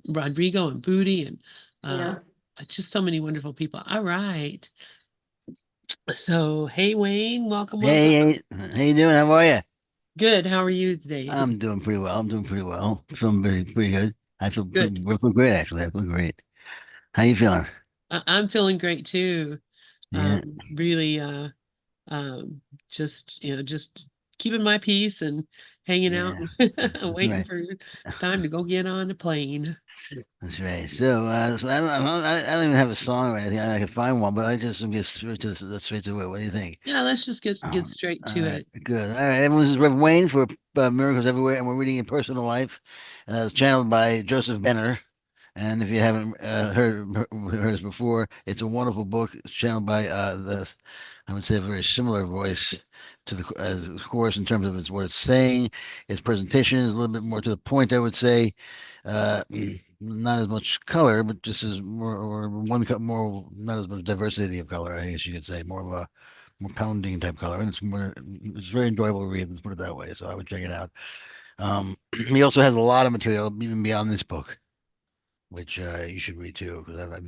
Rodrigo and Booty and Yeah. just so many wonderful people. All right. So, hey Wayne, welcome, welcome. Hey, how you doing? How are you? Good. How are you today? I'm doing pretty well. I'm doing pretty well. Feeling pretty good. Good. I feel great actually. I feel great. How you feeling? I'm feeling great too. Yeah, Really, um, just keeping my peace and hanging out, yeah. and That's waiting right. for time to go get on the plane. That's right. So I don't even have a song or anything. I can find one, but I just get straight to it. What do you think? Yeah, let's just get straight All to right, it. good. All right, everyone, this is Reverend Wayne for Miracles Everywhere, and we're reading Impersonal Life, it's channeled by Joseph Benner. And if you haven't heard this before, it's a wonderful book. It's channeled by I would say, a very similar voice to the course in terms of what it's saying. Its presentation is a little bit more to the point, I would say. Not as much color, but just as more or one cut more, not as much diversity of color. I guess you could say more of a more pounding type color, and it's very enjoyable to read. Let's put it that way. So I would check it out. He also has a lot of material even beyond this book, which you should read too, because I've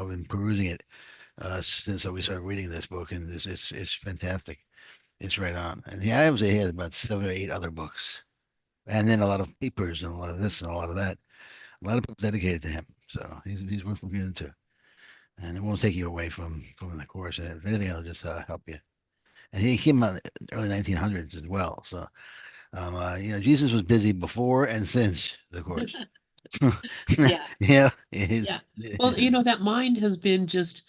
been perusing it since we started reading this book, and it's fantastic. It's right on. And I would say he has about 7 or 8 other books, and then a lot of papers and a lot of this and a lot of that. A lot of books dedicated to him, so he's worth looking into. And it won't take you away from the course. And if anything, it'll just help you. And he came out in the early 1900s as well. So Jesus was busy before and since the course. Yeah. Yeah, he's Yeah. Well, that mind has been just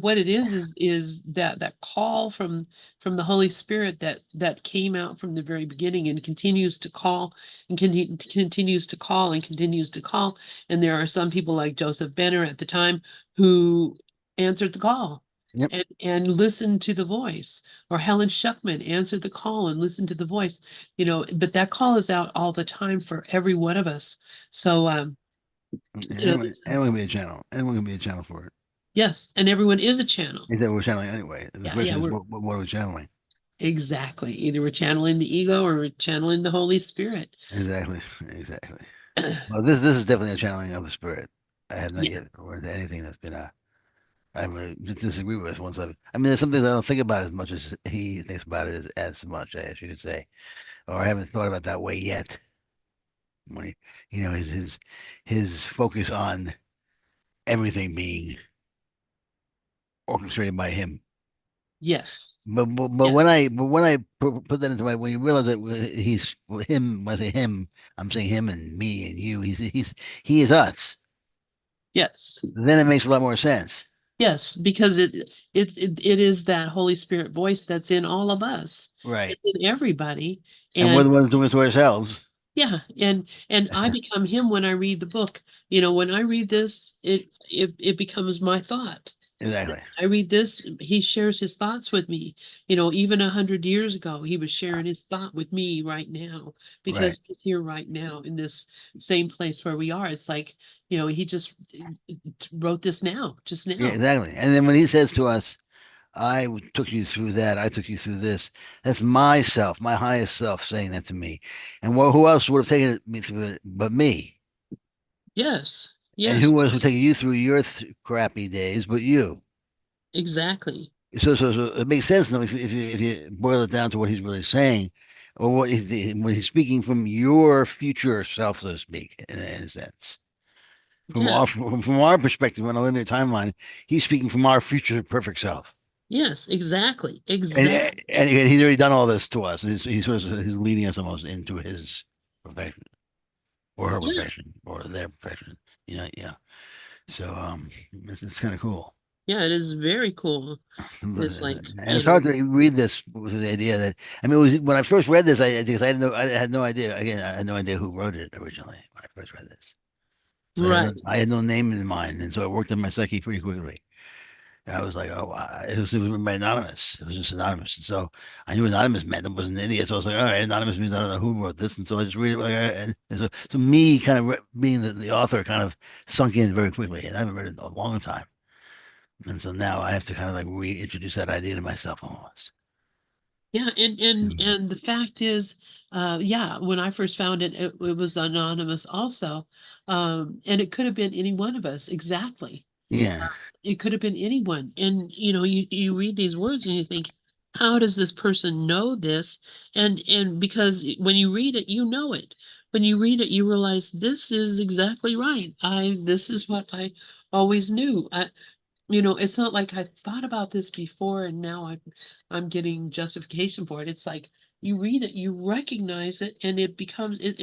what it is that call from the Holy Spirit that came out from the very beginning and continues to call and continues to call and continues to call. And there are some people like Joseph Benner at the time who answered the call yep. and listened to the voice, or Helen Schuckman answered the call and listened to the voice. But that call is out all the time for every one of us. So this is Anyone can be a channel. Anyone can be a channel for it. yes, and everyone is a channel. He said we're channeling anyway. The Yeah, yeah, question is, we're what are we channeling? exactly. Either we're channeling the ego or we're channeling the Holy Spirit. Exactly, exactly. Well, this is definitely a channeling of the spirit. I have not Yeah, yet run into anything that's been I would disagree with once I mean, there's some things I don't think about as much as he thinks about it as much, as you could say, or I haven't thought about that way yet. When his focus on everything being orchestrated by him. yes, But yes, when I put that into my when you realize that he's him, when I say him, I'm saying him and me and you. He is us. yes, Then it makes a lot more sense. yes, because it is that Holy Spirit voice that's in all of us. Right. It's in everybody. And we're And the ones doing it to ourselves. yeah, and I become him when I read the book. When I read this, it becomes my thought. Exactly. I read this, he shares his thoughts with me. Even 100 years ago, he was sharing his thought with me right now Right. because he's here right now in this same place where we are. It's like, he just wrote this now, just Yeah, now. exactly. And then when he says to us, took you through that. I took you through this. That's myself, my highest self saying that to me. And who else would have taken me through it but me? Yes, And yes, who else would take you through your crappy days but you? exactly. So it makes sense now if you boil it down to what he's really saying, or when he's speaking from your future self, so to speak, in a sense. Yeah, From our perspective on a linear timeline, he's speaking from our future perfect self. yes, exactly, And, exactly. and he's already done all this to us, and he's leading us almost into his perfection or her Yeah, perfection or their perfection. Yeah. So it's kind of cool. yeah, it is very cool. It's like, And it's hard to read this with the idea that I mean, when I first read this, because I had no idea. Again, I had no idea who wrote it originally when I first read this. So right. I had no name in mind, and so it worked in my psyche pretty quickly. And I was like, oh, wow. It was written by anonymous. It was just anonymous, and so I knew anonymous meant I was an idiot. So I was like, all right, anonymous means I don't know who wrote this, and so I just read it like, so me kind of being the author kind of sunk in very quickly, and I haven't read it in a long time. And so now I have to kind of like reintroduce that idea to myself almost. Yeah, and and Mm. and the fact is, Yeah, when I first found it, it was anonymous also. And it could have been any one of us. Exactly. Yeah. It could have been anyone. And you read these words and you think, how does this person know this? And because when you read it, you know it. When you read it, you realize this is exactly right. This is what I always knew. It's not like I thought about this before and now I'm getting justification for it. It's like you read it, you recognize it, and it becomes it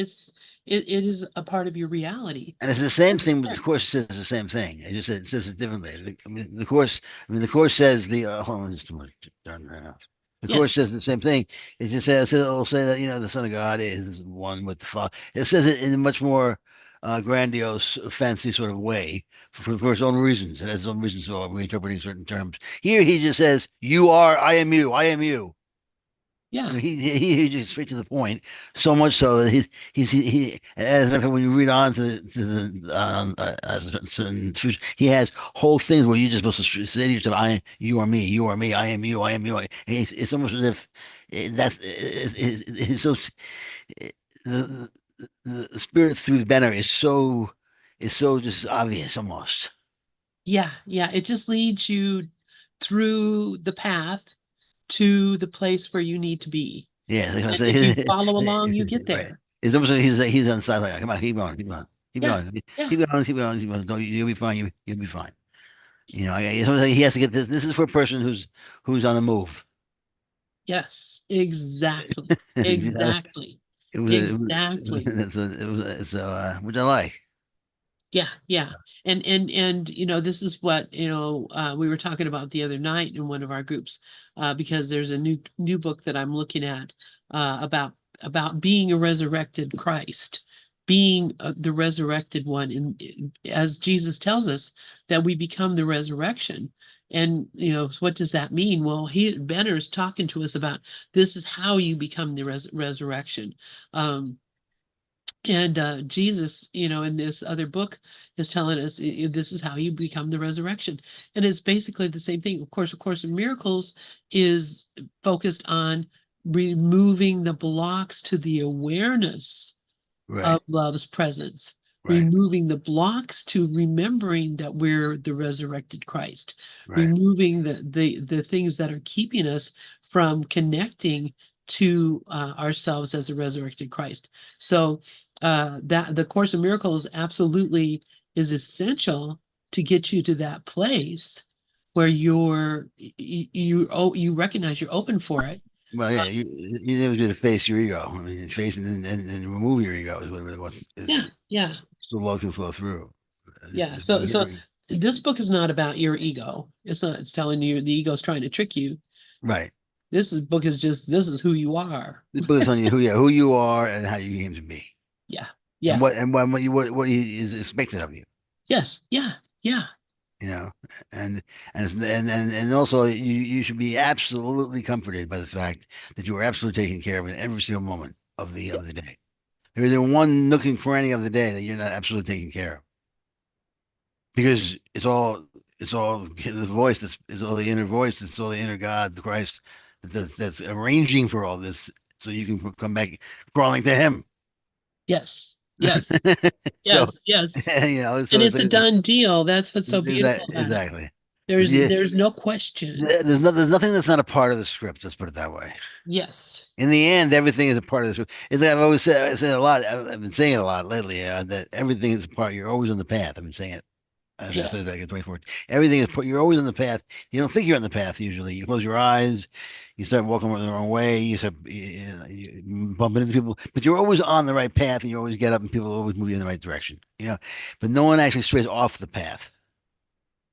is a part of your reality. And it's the same It's thing, but there. the course says the same thing. It says it differently. The course says hold on, just a minute, turn that off. The course Yes. says the same thing. It'll say that the Son of God is one with the Father. It says it in a much more grandiose, fancy sort of way for its own reasons. It has its own reasons for reinterpreting certain terms. Here he just says, "You are, I am you, I am you." Yeah. He just straight to the point. So much so that as a matter of fact, when you read on to the certain he has whole things where you're just supposed to say to yourself, "I, you are me, you are me, I am you, I am you." It's almost as if it's so it, the, the spirit through the banner is so just obvious almost. Yeah. Yeah. It just leads you through the path to the place where you need to be. Yeah, like I And if you say, follow along, you get right. there. It's almost like he's on the side like, come on, keep going, keep going, keep Yeah. going, Yeah. keep going, keep going, keep going. No, you'll be fine. You'll be fine. It's almost like he has to get this. This is for a person who's on the move. Yes. Exactly. You know, Exactly. it Exactly. was which I like. Yeah, yeah. And this is what, we were talking about the other night in one of our groups, because there's a new book that I'm looking at about being a resurrected Christ, being the resurrected one, as Jesus tells us that we become the resurrection. And what does that mean? Well, Benner's talking to us about this is how you become the resurrection. Um, and Jesus, in this other book, is telling us this is how you become the resurrection. And it's basically the same thing. Of course, A Course in Miracles is focused on removing the blocks to the awareness Right, of love's presence, right, removing the blocks to remembering that we're the resurrected Christ, right. removing the things that are keeping us from connecting to ourselves as a resurrected Christ. So that the Course in Miracles absolutely is essential to get you to that place where you recognize you're open for it. Well, Uh, yeah, you never do to face your ego. I mean, face and remove your ego is what it was. yeah, yeah. So love can flow through. Yeah. So this book is not about your ego. It's not, it's telling you the ego is trying to trick you. Right. Book is just this is who you are. The book is telling you who you are and how you came to be, Yeah. and Yeah. what he is expected of you. Yes. Yeah. Yeah. You know, and also you should be absolutely comforted by the fact that you are absolutely taken care of in every single moment of the day. There isn't one nook and cranny of the day that you're not absolutely taken care of because it's all the voice it's all the inner voice, it's all the inner God, the Christ that's arranging for all this so you can come back crawling to Him. Yes. Yes. So Yes. Yes. so And it's a done deal. That's what's so beautiful about it. exactly. Yeah, There's no question. there's nothing that's not a part of the script. Let's put it that way. Yes. In the end, everything is a part of the script. It's like I've said a lot. I've been saying it a lot lately. That everything is a part. You're always on the path. I've been saying it. I should have said it Yes. back in 2014. Everything is. You're always on the path. You don't think you're on the path usually. You close your eyes. You start walking the wrong way. You start bumping into people, but you're always on the right path, and you always get up, and people always move you in the right direction. But no one actually strays off the path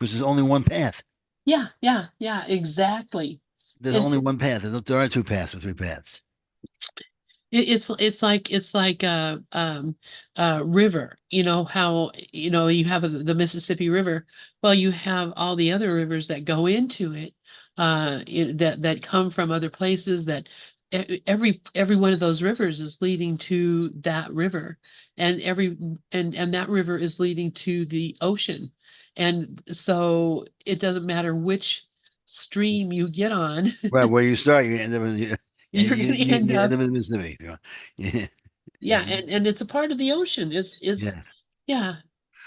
because there's only one path. Yeah. Yeah. Yeah. Exactly. There's And only one path. There aren't two paths or three paths. it's like a river. You know how you have the Mississippi River. Well, you have all the other rivers that go into it, that come from other places. That every one of those rivers is leading to that river, and and that river is leading to the ocean, and so it doesn't matter which stream you get on. Right where you start, you end up And You're gonna end you end up, up in Mississippi. Yeah. yeah, and it's a part of the ocean. It's Yeah. yeah,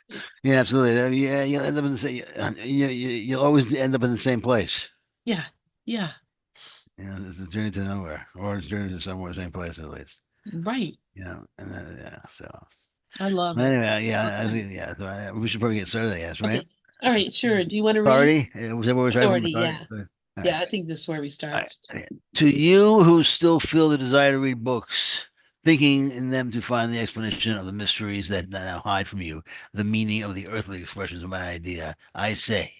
it- Yeah, absolutely. Yeah, you'll end up in the same. You'll always end up in the same place. yeah, yeah, It's a journey to nowhere, or it's a journey to somewhere, same place at least. right. And yeah. So I love it. anyway, yeah, I Okay. think yeah. So we should probably get started, I guess, right? Okay. All right, sure. Do you want to read? Authority. Was everyone starting from Authority, authority? yeah. All right. Yeah, I think this is where we All start. right. Okay. To you who still feel the desire to read books, thinking in them to find the explanation of the mysteries that now hide from you, the meaning of the earthly expressions of my idea, I say.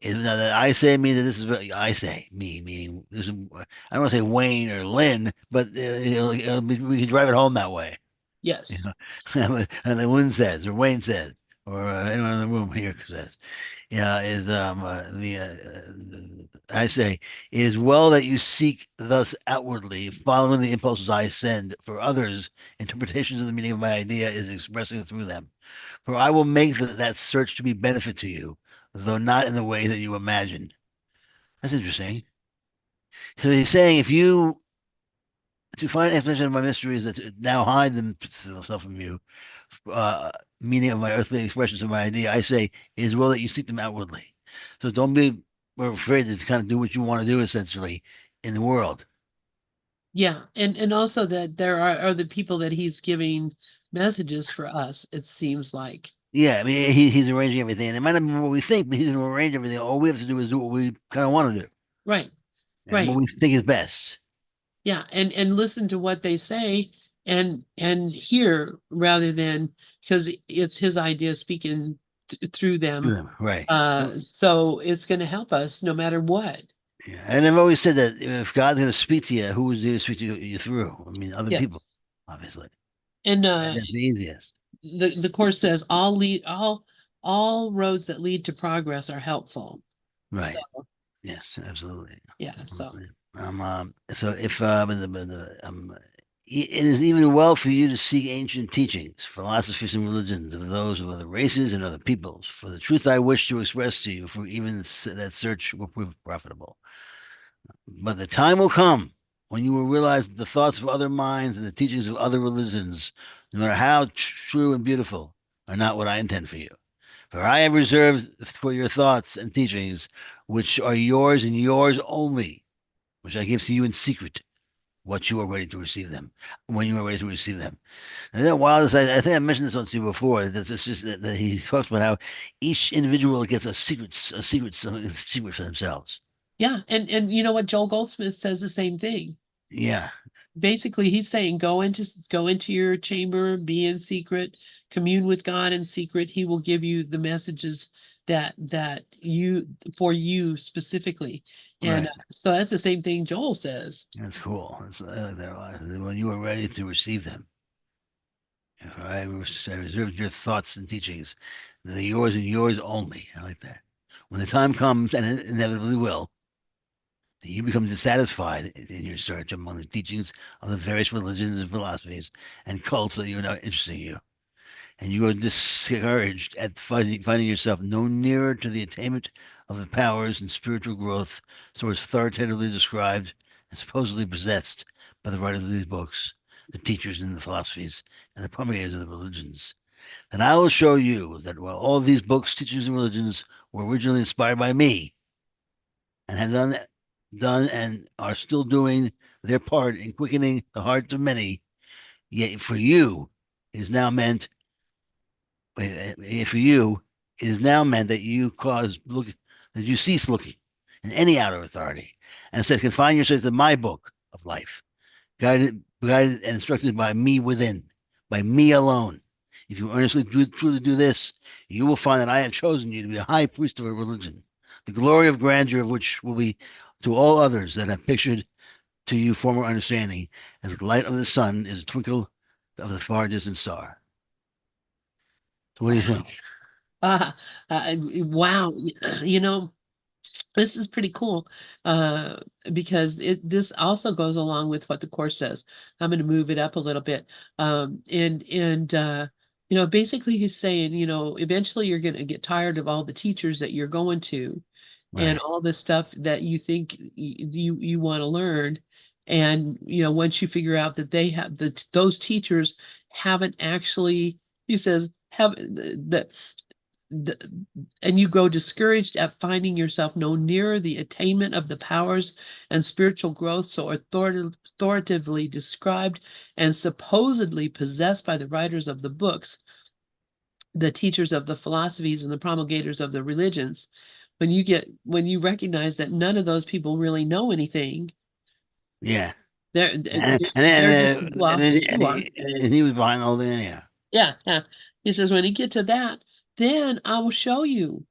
Now that I say means that this is what I say, me, meaning this is, I don't want to say Wayne or Lynn, but we can drive it home that way. You Yes. know, and then Lynn says, or Wayne says, or anyone in the room here says, yeah, is I say, it is well that you seek thus outwardly, following the impulses I send for others. Interpretations of the meaning of my idea is expressing through them. For I will make that search to be benefit to you, though not in the way that you imagine. That's interesting. So he's saying if you to find explanation of my mysteries that now hide themselves from you, uh, meaning of my earthly expressions of my idea, I say it is well that you seek them outwardly. So don't be afraid to kind of do what you want to do essentially in the world. Yeah. And also that there are other people that he's giving messages for us, it seems like. Yeah, I mean he's arranging everything, and it might not be what we think, but he's going to arrange everything. All we have to do is do what we kind of want to do Right. and what Right. we think is best. Yeah. And listen to what they say and hear rather than because it's his idea speaking through them. Right. So it's going to help us no matter what. Yeah. And I've always said that if God's going to speak to you, who is going to speak to you through? I mean, other people, Yes. obviously. And And that's the easiest. the course says all roads that lead to progress are helpful. So Right. Yes, absolutely. yeah, so Absolutely. So if it is even well for you to seek ancient teachings, philosophies, and religions of those of other races and other peoples. For the truth I wish to express to you, for even that search will prove profitable. But the time will come when you will realize that the thoughts of other minds and the teachings of other religions, no matter how true and beautiful, are not what I intend for you. For I have reserved for your thoughts and teachings, which are yours and yours only, which I give to you in secret, what you are ready to receive them, when you are ready to receive them. And then while this, I think I mentioned this on to you before, that it's just that he talks about how each individual gets something secret for themselves. yeah, and you know what, Joel Goldsmith says the same thing. Yeah, Basically, he's saying go into your chamber, be in secret, commune with God in secret. He will give you the messages that you for you specifically. And right. so that's the same thing Joel says. That's cool. I like that a lot. When you are ready to receive them, I reserve your thoughts and teachings. They're yours and yours only. I like that. When the time comes, and it inevitably will, that you become dissatisfied in your search among the teachings of the various religions and philosophies and cults that are not interesting you, and you are discouraged at finding yourself no nearer to the attainment of the powers and spiritual growth so authoritatively described and supposedly possessed by the writers of these books, the teachers in the philosophies, and the promulgators of the religions, then I will show you that while all of these books, teachers, and religions were originally inspired by me and have done and are still doing their part in quickening the hearts of many, yet for you it is now meant for you, it is now meant that you that you cease looking in any outer authority, and instead confine yourself to my book of life, guided and instructed by me within, by me alone. If you earnestly truly do this, you will find that I have chosen you to be a high priest of a religion, the glory of grandeur of which will be to all others that have pictured to you former understanding, as the light of the sun is a twinkle of the far distant star. So what do you think? Uh, wow, you know, this is pretty cool because this also goes along with what the course says. I'm going to move it up a little bit. And you know, basically he's saying, you know, eventually you're going to get tired of all the teachers that you're going to and Right. all the stuff that you think you want to learn And once you figure out that those teachers haven't actually, he says, have the and you go discouraged at finding yourself no nearer the attainment of the powers and spiritual growth so authoritatively described and supposedly possessed by the writers of the books, the teachers of the philosophies and the promulgators of the religions. When you recognize that none of those people really know anything, Yeah. they're And they're just as then lost as you are. and he was behind the whole thing anyhow. Yeah, yeah. He says, when you get to that, then I will show you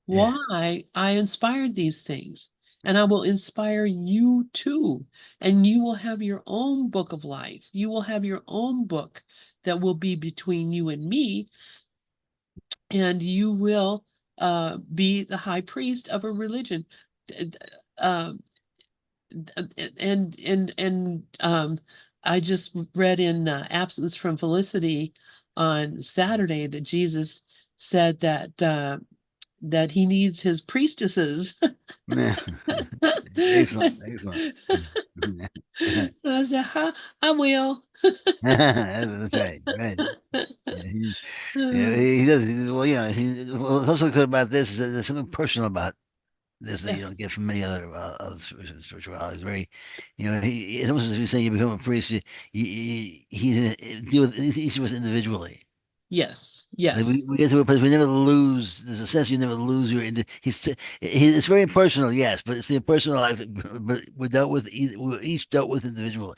Yeah. why I inspired these things. And I will inspire you too. And you will have your own book of life. You will have your own book that will be between you and me. And you will be the high priest of a religion. D- d- Uh, and I just read in Absence from Felicity on Saturday that Jesus said that he needs his priestesses. Excellent. Excellent. I said, I will. That's right. Right. Yeah, he does. Well, what's also good about this is that there's something personal about this that you don't Yes, get from many other spiritualities. Very, it's almost as if you're saying you become a priest. He's deal with each of us individually. yes, Like we, yes, we get to a place we never lose. There's a sense you never lose your. It's very impersonal, yes, but it's the impersonal life. But we're each dealt with individually.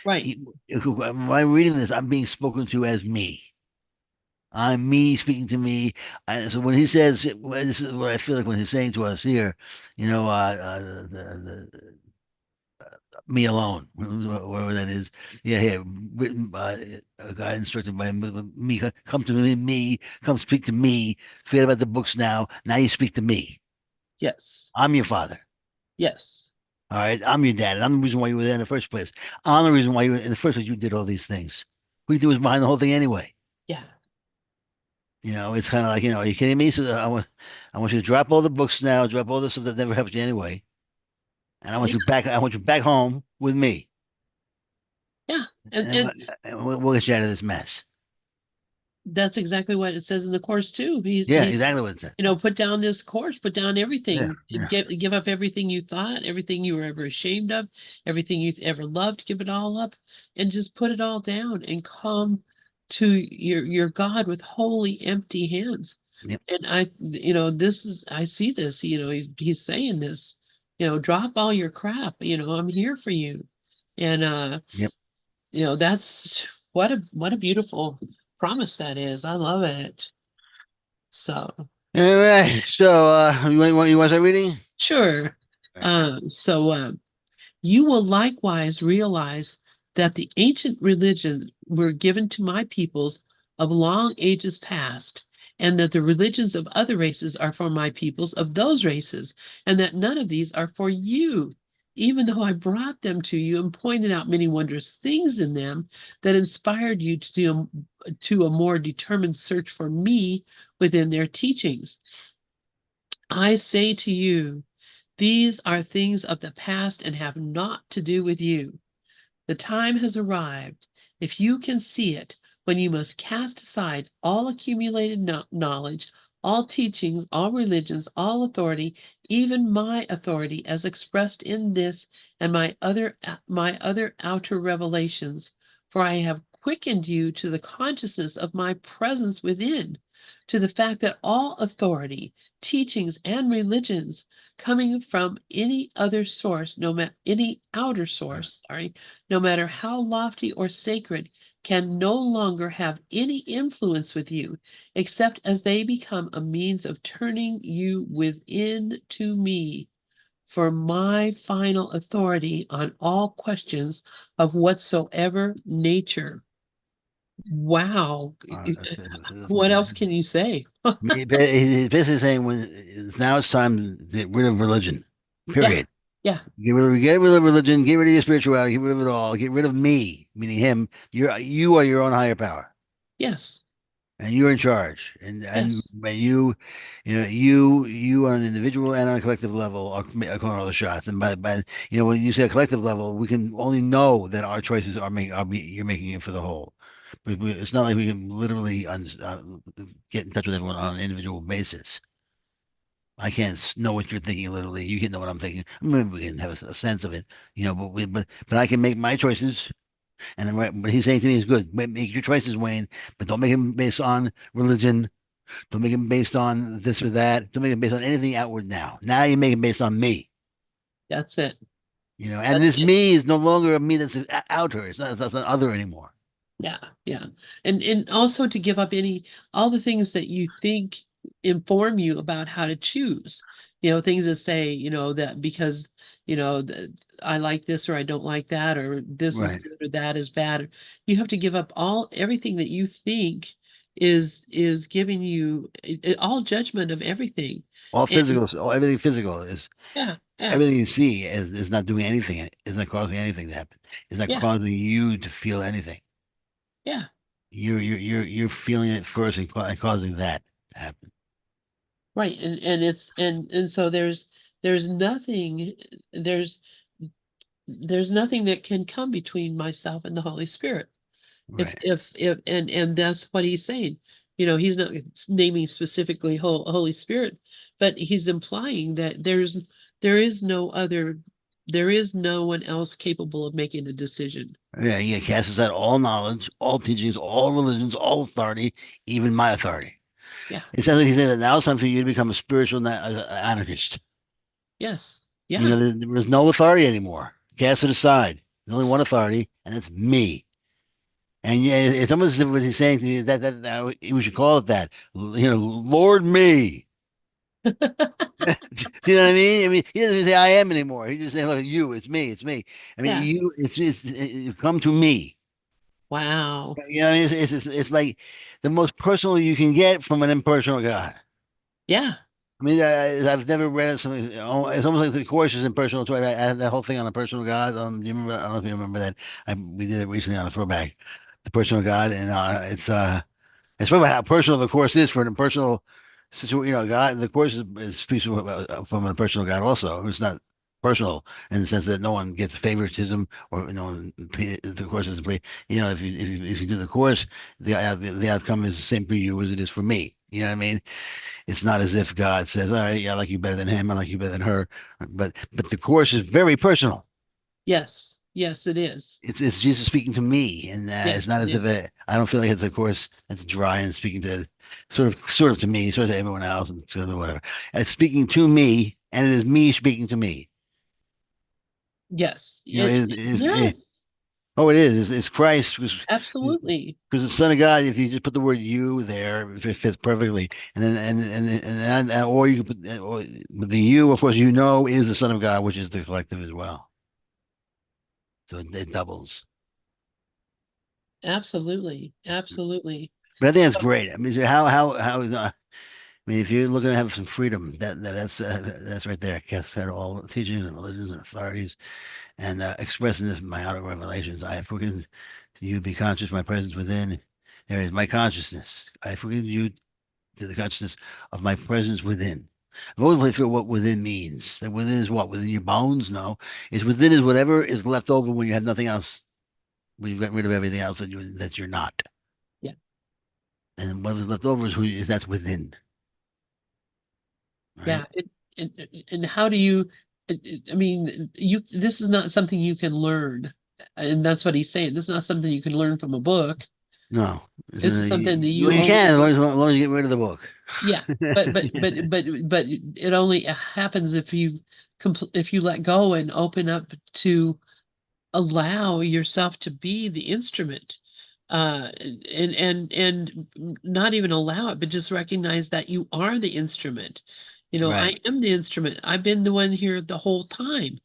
right. When I'm reading this, I'm being spoken to as me. I'm me speaking to me. So when he says, this is what I feel like when he's saying to us here, the me alone, whatever that is. Yeah, here, written by a guy instructed by me. Come to me, come speak to me. Forget about the books now. Now you speak to me. Yes, I'm your father. yes, All right. I'm your dad. I'm the reason why you were there in the first place. I'm the reason why in the first place you did all these things. Who do you think was behind the whole thing anyway? yeah, It's kind of like, are you kidding me? So I want you to drop all the books now, drop all the stuff that never helped you anyway. And I want yeah, you back. I want you back home with me. yeah. And then we'll get you out of this mess. That's exactly what it says in the course too. Yeah, He's exactly what it said. put down this course, put down Yeah, everything, yeah, give up everything you thought, everything you were ever ashamed of, everything you ever loved, give it all up, and just put it all down and come to your God with holy, empty hands. yep, And I see this, he's saying this, drop all your crap, I'm here for you. And yep. that's what a beautiful promise that is. I love it. So All right. So, you want to start reading? sure. All right. So you will likewise realize that the ancient religions were given to my peoples of long ages past, and that the religions of other races are for my peoples of those races, and that none of these are for you, even though I brought them to you and pointed out many wondrous things in them that inspired you to a more determined search for me within their teachings. I say to you, these are things of the past and have naught to do with you. The time has arrived, if you can see it, when you must cast aside all accumulated knowledge, all teachings, all religions, all authority, even my authority as expressed in this and my other outer revelations, for I have quickened you to the consciousness of my presence within, to the fact that all authority, teachings, and religions coming from any other source, no matter any outer source, sorry, no matter how lofty or sacred, can no longer have any influence with you, except as they become a means of turning you within to me for my final authority on all questions of whatsoever nature. Wow. What else can you say? He's basically saying now it's time to get rid of religion. Yeah, Period. yeah, Get rid of religion. Get rid of your spirituality. Get rid of it all. Get rid of me, meaning him. You are your own higher power. yes. and you're in charge. And Yes, when you on an individual and on a collective level are calling all the shots. And by when you say a collective level, we can only know that our choices you're making it for the whole. But it's not like we can literally get in touch with everyone on an individual basis. I can't know what you're thinking literally. You can know what I'm thinking. I mean, we can have a sense of it, but I can make my choices. And then what he's saying to me is good. Make your choices, Wayne, but don't make them based on religion. Don't make them based on this or that. Don't make them based on anything outward now. Now you make them based on me. that's it. And That's this it. me is no longer a me that's outer. It's not other anymore. Yeah, yeah. And also to give up all the things that you think inform you about how to choose. Things that say, that because, that I like this or I don't like that, or this is Right. good or that is bad. You have to give up everything that you think is giving you all judgment of everything. All And physical, everything physical is yeah, yeah, everything you see is not doing anything. Is not causing anything to happen. It's not yeah, causing you to feel anything. yeah. You're feeling it first and causing that to happen. Right. And so there's nothing there's there's nothing that can come between myself and the Holy Spirit. If Right. if and that's what he's saying. He's not naming specifically Holy Spirit, but he's implying that there is no other there is no one else capable of making a decision. Yeah, he casts out all knowledge, all teachings, all religions, all authority, even my authority. Yeah. It sounds like he's saying that now it's time for you to become a spiritual anarchist. Yes. Yeah. There's no authority anymore. Cast it aside. There's only one authority, and it's me. And yeah, it's almost as if what he's saying to me is that we should call it that. Lord me. Do you know what I mean? I mean, he doesn't even say I am anymore. He just saying, look, you, it's me, it's me. I mean, Yeah. come to me. Wow. It's like the most personal you can get from an impersonal God. Yeah. I mean, I've never read something. It's almost like the course is impersonal too. I had that whole thing on a personal God. Do you remember? I don't know if you remember that. We did it recently on a throwback, the personal God, and it's about how personal the course is for an impersonal situation. God, the course is peaceful from a personal God. Also, it's not personal in the sense that no one gets favoritism or no one. The course is play. If you do the course, the outcome is the same for you as it is for me. You know what I mean? It's not as if God says, "All right, yeah, I like you better than him. I like you better than her." But the course is very personal. Yes. Yes, it is. It's Jesus speaking to me, and it's Yes, not it as if is. I don't feel like it's a course that's dry and speaking to sort of to me, sort of to everyone else, and sort of whatever. It's speaking to me, and it is me speaking to me. Yes. You know, Yes. oh, it is. It's Christ Absolutely. because the Son of God. If you just put the word "you" there, if it fits perfectly, and then or you can put the "you," of course, is the Son of God, which is the collective as well. So it doubles. Absolutely. Absolutely. But I think that's So, great. I mean, so how I mean, if you're looking to have some freedom, that's right there. Cast out all teachings and religions and authorities, and expressing this in my outer revelations. I have forbidden you to be conscious of my presence within. There is my consciousness. I have forbidden you to the consciousness of my presence within. I've always wanted to feel what within means. That within is what? Within your bones? No. It's within is whatever is left over when you have nothing else, when you've gotten rid of everything else that you're not. yeah. And what was left over is that's within, Yeah. right? And how do you, I mean, this is not something you can learn. And that's what he's saying. This is not something you can learn from a book. No, This is something that well, you you only can learn. as long as you get rid of the book. Yeah. But it only happens if you let go and open up to allow yourself to be the instrument, and not even allow it, but just recognize that you are the instrument. I Right. am the instrument. I've been the one here the whole time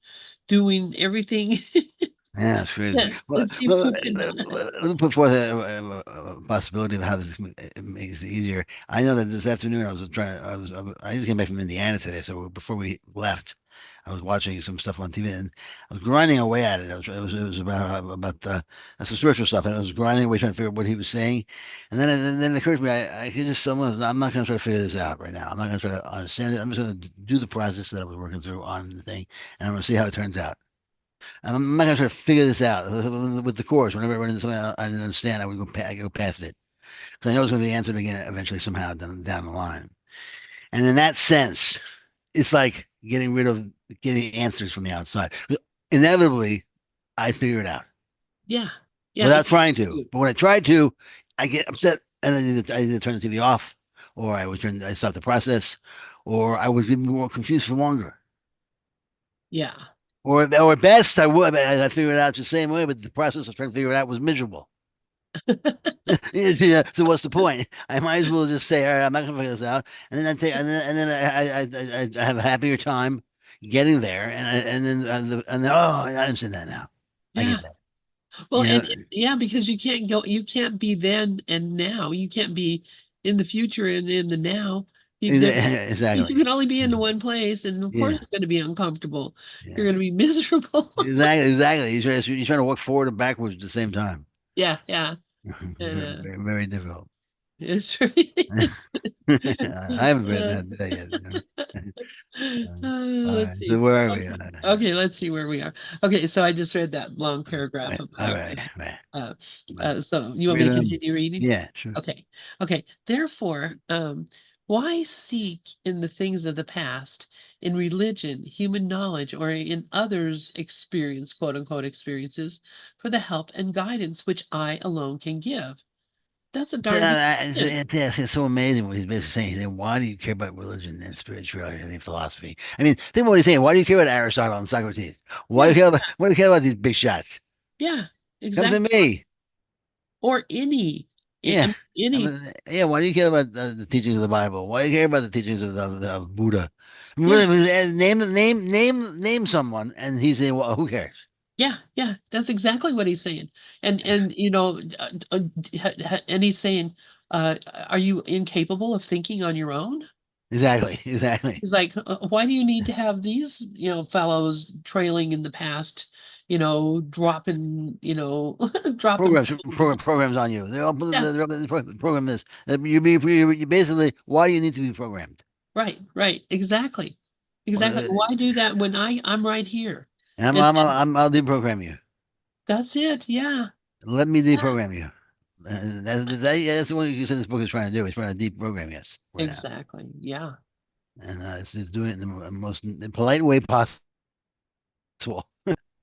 doing everything Yeah, that's crazy. Well, that seems to have been done. let me put forth a possibility of how this makes it easier. I know that this afternoon I was trying. I just came back from Indiana today, so before we left, I was watching some stuff on TV, and I was grinding away at it. It was about some spiritual stuff, and I was grinding away trying to figure out what he was saying. And then it occurred to me, I could just someone I'm not going to try to figure this out right now. I'm not going to try to understand it. I'm just going to do the process that I was working through on the thing, and I'm going to see how it turns out. And I'm not going to try to figure this out with the course. Whenever I run into something I didn't understand, I go past it because I know it's going to be answered again eventually somehow down the line. And in that sense, it's like getting answers from the outside. Inevitably, I figure it out Yeah. Yeah. without trying to. But when I try to, I get upset and I either turn the TV off, or I stop the process, or I would be more confused for longer. Yeah. Or at best, I figured it out the same way, but the process of trying to figure it out was miserable. Yeah, so what's the point? I might as well just say, all right, I'm not gonna figure this out, and then I have a happier time getting there, and then oh, I understand that now. I Yeah. get that. Well, You know, yeah, because you can't be then and now. You can't be in the future and in the now. You exactly. can only be in the one place, and of course Yeah, it's going to be uncomfortable. You're yeah, going to be miserable. exactly. You're trying to walk forward and backwards at the same time. Yeah, yeah. And Very, very, very difficult. it's really I haven't read uh, that yet. All let's right, so see. where are we? Okay. Okay, let's see where we are. Okay, so I just read that long paragraph All about right, right. uh, But so you want read me to them. continue reading? Yeah, sure. Okay. Okay. Therefore, why seek in the things of the past, in religion, human knowledge, or in others' experience, quote unquote experiences, for the help and guidance which I alone can give? That's a darn good Yeah, question. it's so amazing what he's basically saying. He's saying, why do you care about religion and spirituality and philosophy? I mean, think about what he's saying. Why do you care about Aristotle and Socrates? Yeah. Why do you care about these big shots? Yeah. Come to Exactly. me. Or any. I Yeah. mean, any. Yeah. Why do you care about the teachings of the Bible? Why do you care about the teachings of Buddha? I mean, Yeah. really, name someone, and he's saying, well, who cares? Yeah, yeah, that's exactly what he's saying. And and he's saying, are you incapable of thinking on your own? Exactly. Exactly. He's like, why do you need to have these, fellows trailing in the past, dropping, dropping bombs? Programs on you. Yeah, They're program this. You basically, why do you need to be programmed? right, right, exactly, exactly. Uh, Why do that when I'm right here? And And I'll deprogram you. that's it. Yeah, Let me yeah, deprogram you. That's what you said this book is trying to do. It's trying to deprogram us right now, exactly. Yeah, and it's doing it in the most polite way possible.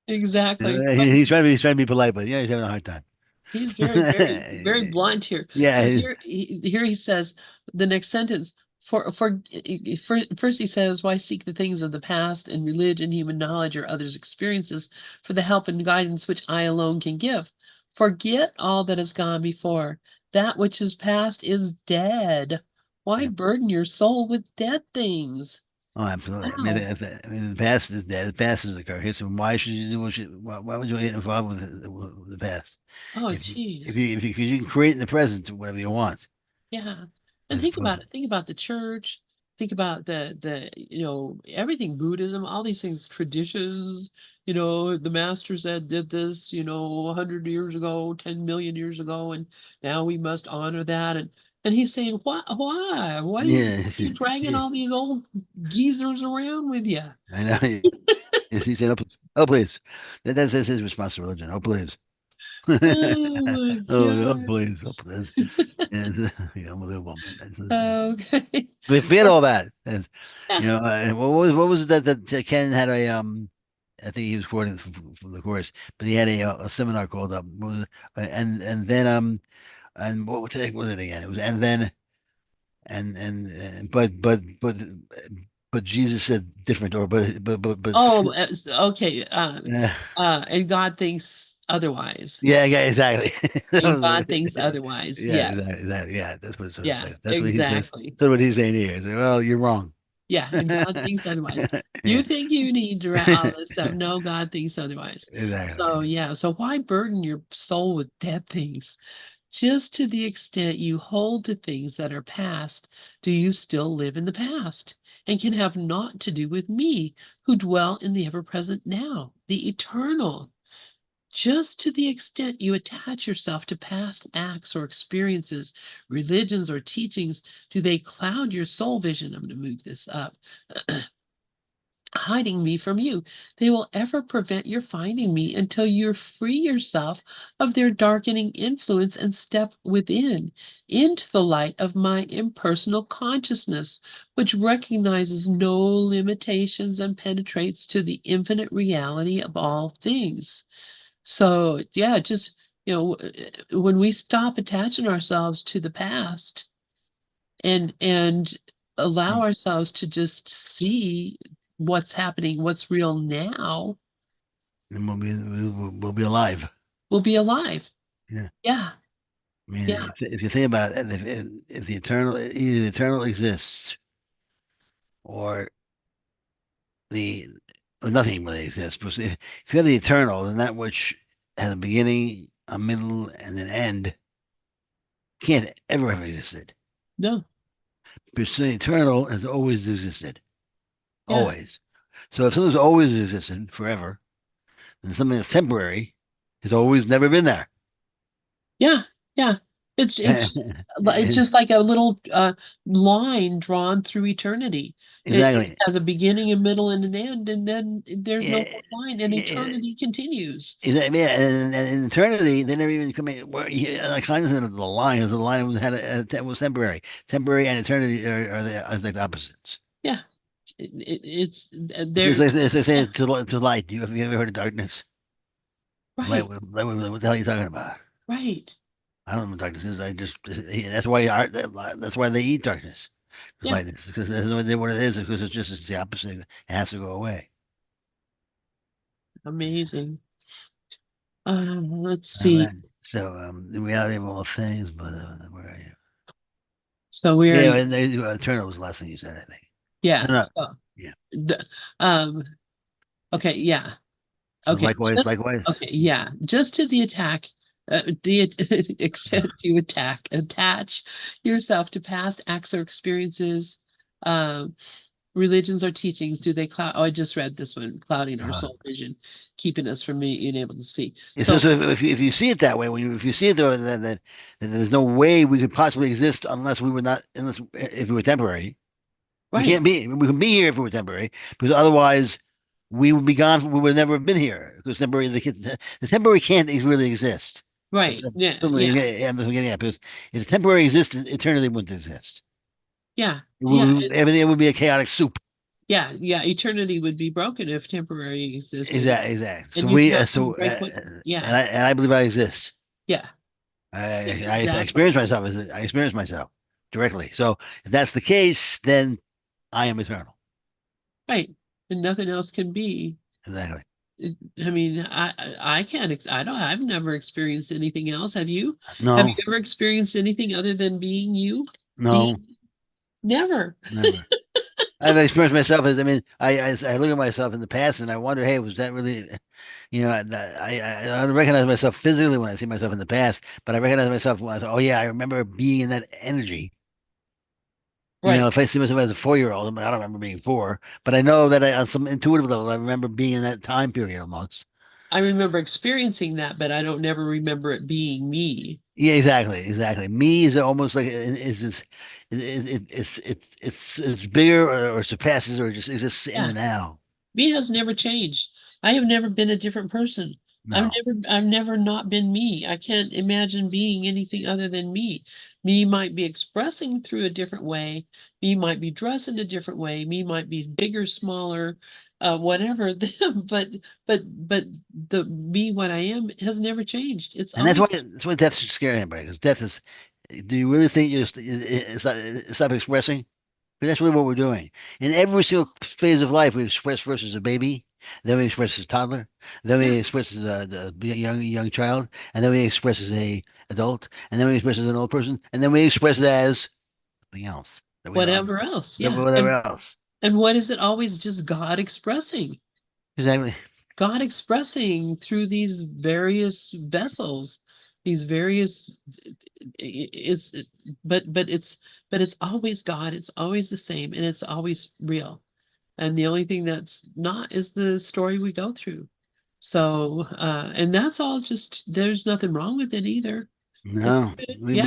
exactly. But He's trying to be polite, but yeah, he's having a hard time. he's very, very, very blunt here. Yeah, So here he says the next sentence. For first he says, "Why seek the things of the past and religion, human knowledge, or others' experiences for the help and guidance which I alone can give? Forget all that has gone before. That which is past is dead. Why yeah. burden your soul with dead things?" Oh, absolutely. Wow. I mean, the past is dead. The past is the curse. So why should you do why would you get involved with the past? Oh, If geez. you, 'cause you can create in the present whatever you want, Yeah. And as think opposed about to, it. Think about the church. Think about everything Buddhism, all these things, traditions, the masters that did this, 100 years ago, 10 million years ago, and now we must honor that. And he's saying, why, why? yeah. Why are you dragging Yeah, all these old geezers around with you? I know. He said, oh, please. That's his response to religion. Oh, please. Oh my Oh, God. please. Oh, please. It's, yeah, unbelievable. Okay. We forget all that. Yeah. What was it that Ken had I think he was quoting from the course, but he had a seminar called what was it? And then and what the heck was it again? It was and then and but Jesus said different or Oh, okay. uh, And God thinks otherwise. yeah, yeah, exactly. And God thinks otherwise. Yeah, Yes. yeah, that's what it sort of Yeah, says. That's what he says. exactly. So what he's saying here is, well, you're wrong. Yeah, and God thinks otherwise. You Yeah, think you need to write all this stuff. No, God thinks otherwise. exactly. So yeah, so why burden your soul with dead things? Just to the extent you hold to things that are past, do you still live in the past and can have naught to do with me, who dwell in the ever-present now, the eternal. Just to the extent you attach yourself to past acts or experiences, religions or teachings, do they cloud your soul vision? I'm going to move this up. Hiding me from you. They will ever prevent your finding me until you free yourself of their darkening influence and step within, into the light of my impersonal consciousness, which recognizes no limitations and penetrates to the infinite reality of all things. So, yeah, just, when we stop attaching ourselves to the past and allow Mm. ourselves to just see what's happening, what's real now, And we'll be alive. we'll be alive. Yeah. Yeah, I mean, yeah, if you think about it, if the eternal, either the eternal exists or the or nothing really exists. Because if you have the eternal, then that which has a beginning, a middle, and an end can't ever have existed. no, Because the eternal has always existed, yeah, always. So if something's always existed forever, then something that's temporary has always never been there. yeah, yeah. It's And- just like a little line drawn through eternity. It exactly. has a beginning, a middle, and an end, and then there's no Yeah, more line, and yeah, eternity continues. yeah, and in eternity, they never even come in. Like cognizant of the line, because the line was temporary. Temporary and eternity are like the opposites. Yeah, it's It's, there. it's like Yeah, saying to light. Have you ever heard of darkness? right, What the hell are you talking about? right. I don't know what darkness is. I just that's why they eat darkness. Because Yeah, lightness, because there's no idea what it is. Because it's the opposite. It has to go away. amazing. Let's All see. right. So the reality of all things, but where are you? So we are, Yeah, and eternal was the last thing you said, I think. yeah. No, no. So, Yeah. the, um, okay, yeah. So Okay, likewise, just likewise. okay, yeah. Just to the attack, the extent you attach yourself to past acts or experiences, um, religions or teachings. Do they cloud? Oh, I just read this one, clouding our Uh, soul vision, keeping us from being able to see. so So, if you see it that way, if you see it though, that there's no way we could possibly exist unless if we were temporary. We right, can't be. We can be here if we were temporary, because otherwise we would be gone. We would never have been here because the temporary can't really exist. right, yeah, Something yeah, I'm getting at because if temporary existed, eternity wouldn't exist. yeah, yeah. Everything would be a chaotic soup. Yeah, yeah, eternity would be broken if temporary existed, Exactly, exactly. and you cannot break what. Yeah, And I believe I exist. yeah, yeah, I exactly. experience myself as I experience myself directly. So if that's the case, then I am eternal. Right, and nothing else can be. Exactly. I mean, I can't. I don't. I've never experienced anything else. Have you? Have you No, ever experienced anything other than being you? no, Being never. never. I've experienced myself as I mean, I look at myself in the past and I wonder, hey, was that really, I don't recognize myself physically when I see myself in the past, but I recognize myself when I say, oh yeah, I remember being in that energy. Right. If I see myself as a 4-year-old, I don't remember being four, but I know that on some intuitive level, I remember being in that time period almost. I remember experiencing that, but I don't never remember it being me. Yeah, exactly, exactly. Me is almost like it's bigger or surpasses or just exists in Yeah. the now. Me has never changed. I have never been a different person. No. I've never not been me. I can't imagine being anything other than me. Me might be expressing through a different way. Me might be dressed in a different way. Me might be bigger, smaller, whatever. But but the me what I am has never changed. It's And always that's why death should scare anybody because death is. Do you really think stop expressing? Because that's really what we're doing. In every single phase of life, we express first as a baby, then we express as a toddler, then we yeah, express as a young child, and then we express as a adult, and then we express as an old person, and then we express as something else that we don't whatever else. Yeah. whatever else. And what is it always just God expressing? Exactly. God expressing through these various vessels. He's various. It's but it's always God. It's always the same, and it's always real. And the only thing that's not is the story we go through. So, and that's all just, there's nothing wrong with it either. It's No, good. Yeah.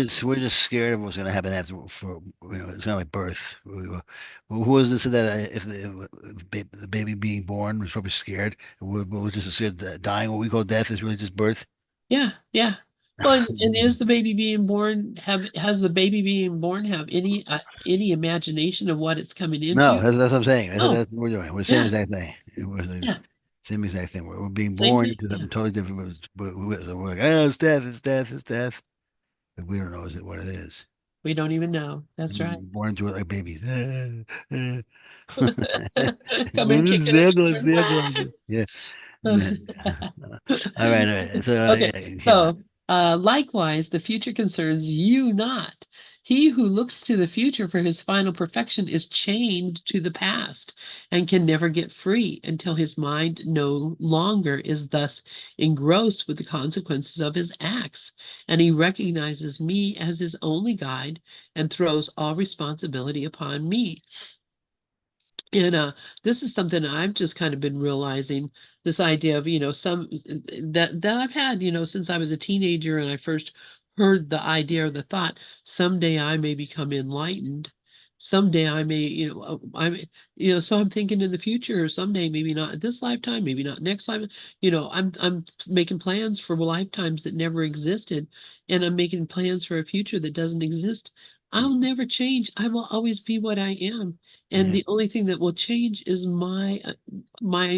So, we're just scared of what's going to happen after for it's kind of like birth. Who was this that if the baby being born was probably scared? We're just scared that dying. What we call death is really just birth. yeah, yeah. Well, and is the baby being born has the baby being born have any imagination of what it's coming No, into? that's what I'm saying. Oh, That's what we're doing. We're the same yeah, exact thing. We're the yeah. same exact thing. We're being Same born thing. into Yeah. something totally different. So we're like, oh, it's death, it's death, it's death. But we don't know is it what it is. We don't even know. That's right. Born into it like babies. Come in It's kicking and dead, it's screaming. dead. Yeah. All right, all right. So Okay, yeah, keep on. so likewise, the future concerns you not. He who looks to the future for his final perfection is chained to the past and can never get free until his mind no longer is thus engrossed with the consequences of his acts, and he recognizes me as his only guide and throws all responsibility upon me. And this is something I've just kind of been realizing, this idea of, some that I've had, since I was a teenager and I first heard the idea or the thought, someday I may become enlightened. Someday I may, so I'm thinking in the future, someday, maybe not this lifetime, maybe not next life. I'm making plans for lifetimes that never existed, and I'm making plans for a future that doesn't exist. I'll never change. I will always be what I am. And Yeah. the only thing that will change is my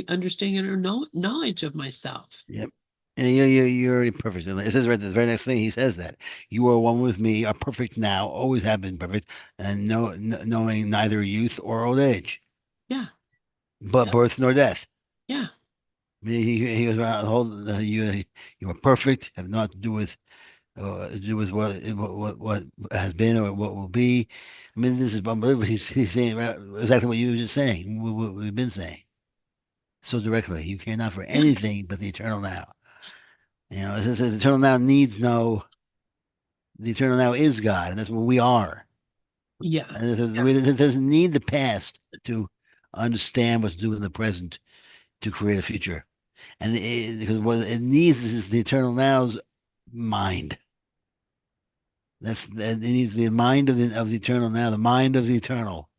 understanding or knowledge of myself. Yep. And you're already perfect. And it says right the very next thing he says that you are one with me, are perfect now, always have been perfect, and knowing neither youth or old age, Yeah, but yeah, birth nor death. yeah, He goes around the whole you are perfect, have not to do with what has been or what will be. I mean, this is unbelievable. He's saying exactly what you were just saying. What we've been saying so directly. You care not for yeah, anything but the eternal now. It says the eternal now needs no. The eternal now is God, and that's what we are. yeah, And yeah, it doesn't need the past to understand what to do in the present to create a future. Because what it needs is the eternal now's mind. It needs the mind of the eternal now, the mind of the eternal,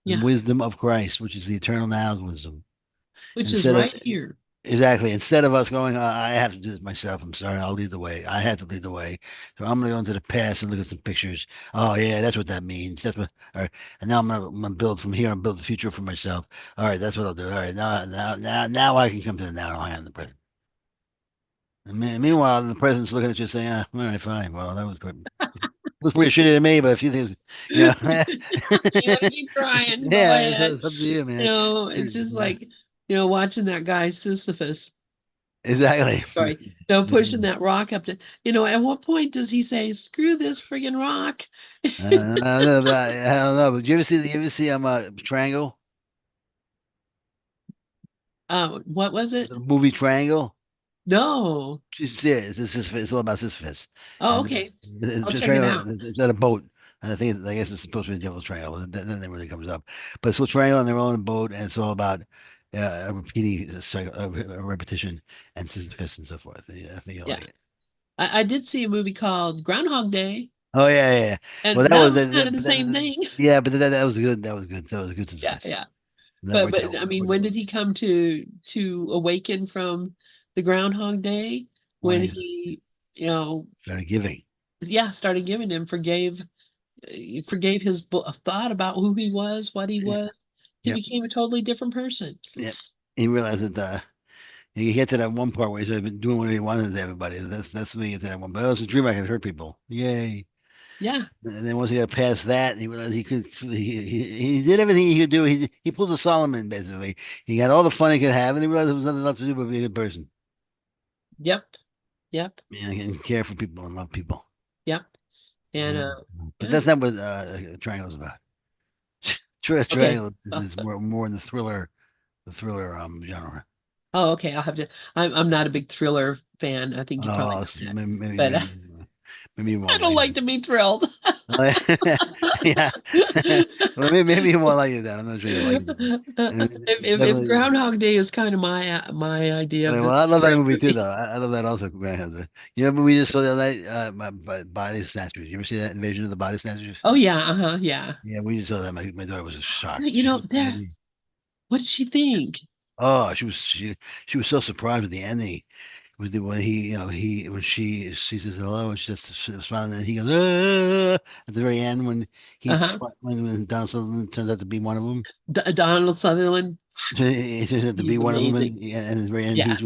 the yeah. wisdom of Christ, which is the eternal now's wisdom. Which is Instead of right here. Exactly. Instead of us going, I have to do this myself. I'm sorry. I'll lead the way. I have to lead the way. So I'm going to go into the past and look at some pictures. Oh, yeah, that's what that means. That's what, all right. And now I'm gonna build from here and build the future for myself. All right. That's what I'll do. All right. Now I can come to the now and the present. And meanwhile, the president's looking at you saying, all right, fine. Well, that was good. Looks pretty shitty to me, but a few things, you know, You want to keep trying, go yeah, ahead. it's up to you, man. It's just like, watching that guy Sisyphus, Exactly. sorry, pushing that rock up to, at what point does he say, screw this friggin' rock? I don't know, I don't know. But you ever see Triangle? What was it? The movie Triangle? No. Yeah, it's all about Sisyphus. Oh, And okay. I'll the check it triangle out. it's at a boat. And I guess it's supposed to be the Devil's Triangle, but then it really comes up. But it's a triangle and they're all on a boat, and it's all about a repeating cycle, a repetition and Sisyphus and so forth. Yeah, I think you'll Yeah. like it. I did see a movie called Groundhog Day, Oh yeah. Well, and that that was was kind of the same thing. yeah, but that was good. That was good. That was a good Yeah, Sisyphus. yeah. That But worked out. I That mean, worked when out. did he come to awaken from the Groundhog Day? When When he he, started giving. yeah, started giving him, forgave his thought about who he was, what he Yeah, was. He yep, became a totally different person. yep. He realized that you get to that one part where he's been doing what he wanted to everybody. That's when you get to that one. But it was a dream I could hurt people. Yay. Yeah. And then once he got past that, he realized he did everything he could do. He pulled a Solomon basically. He got all the fun he could have, and he realized there was nothing left to do but be a good person. Yep. Yep. And care for people and love people. Yep. And And but yeah. that's not what Triangle's about. Okay. Triangle is more in the thriller genre. Oh, okay. I'll have to. I'm not a big thriller fan. I think you probably Oh, know that, maybe but maybe you I won't don't like like to be thrilled. it. Yeah. Well, maybe you won't like it then. I'm not sure you like it. I mean, If definitely. Groundhog Day is kind of my idea of Well, this I love that great movie too, movie. though. I love that also. You know, but we just saw the other night, Body Snatchers. You ever see that Invasion of the Body Snatchers? Oh yeah, uh-huh, yeah. Yeah, we just saw that. My daughter was shocked. You She know, looked at there. me. What did she think? Oh, she was so surprised with the ending. With the when he he when she says hello and she just smiling and he goes at the very end when Uh-huh. when Donald Sutherland turns out to be one of them. Donald Sutherland. He turns out to be He's one of them, amazing. and at the very end Yeah,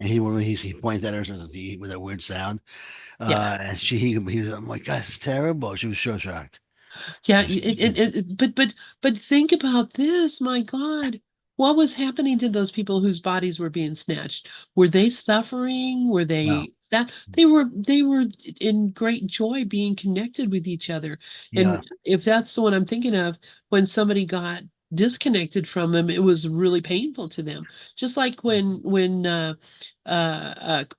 when he points at her and says, with that weird sound. yeah. And he was, I'm like, that's terrible. She was so shocked. Yeah, Yeah, but think about this, my God. What was happening to those people whose bodies were being snatched? Were they suffering? Were no, they that they were in great joy being connected with each other. yeah, And if that's the one I'm thinking of, when somebody got disconnected from them, it was really painful to them. Just like when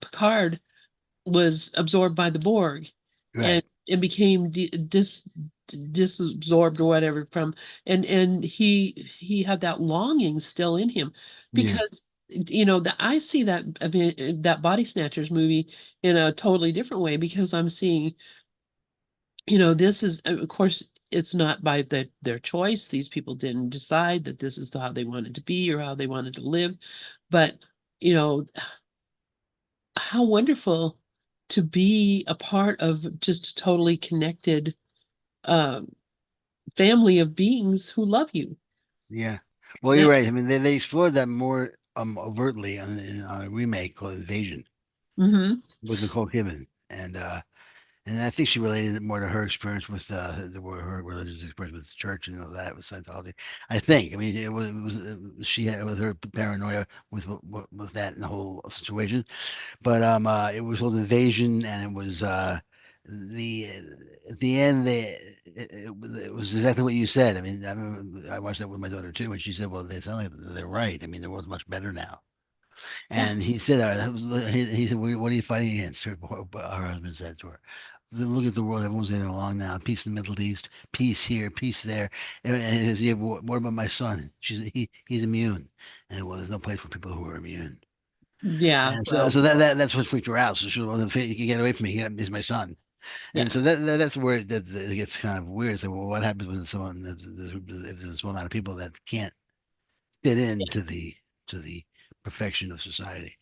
Picard was absorbed by the Borg and right, and became disabsorbed or whatever from and he had that longing still in him yeah, because that I see that I mean, that Body Snatchers movie in a totally different way because I'm seeing this is of course it's not by their choice. These people didn't decide that this is how they wanted to be or how they wanted to live, but you know how wonderful to be a part of just a totally connected um, family of beings who love you. yeah. Well, you're That, right. I mean, they explored that more overtly on a remake called Invasion hmm with Nicole Kidman, and I think she related it more to her experience with her religious experience with the church and all that with Scientology. I think. I mean, she had with her paranoia with that and the whole situation. But it was called Invasion, and it was the at the end it was exactly what you said. I mean, I remember I watched that with my daughter too, and she said, "Well, they sound like they're right. I mean, the world's much better now." yeah, And he said, he said, what are you fighting against?" Her husband said to her. Look at the world. Everyone's getting along now. Peace in the Middle East. Peace here. Peace there. And he says, yeah, what about my son? He's immune. And well, there's no place for people who are immune. yeah. And so, Well, that's what freaked her out. So she was, well, you can get away from me. He's my son. And yeah, so that's where it gets kind of weird. So, well, what happens when if there's one amount of people that can't fit into the perfection of society?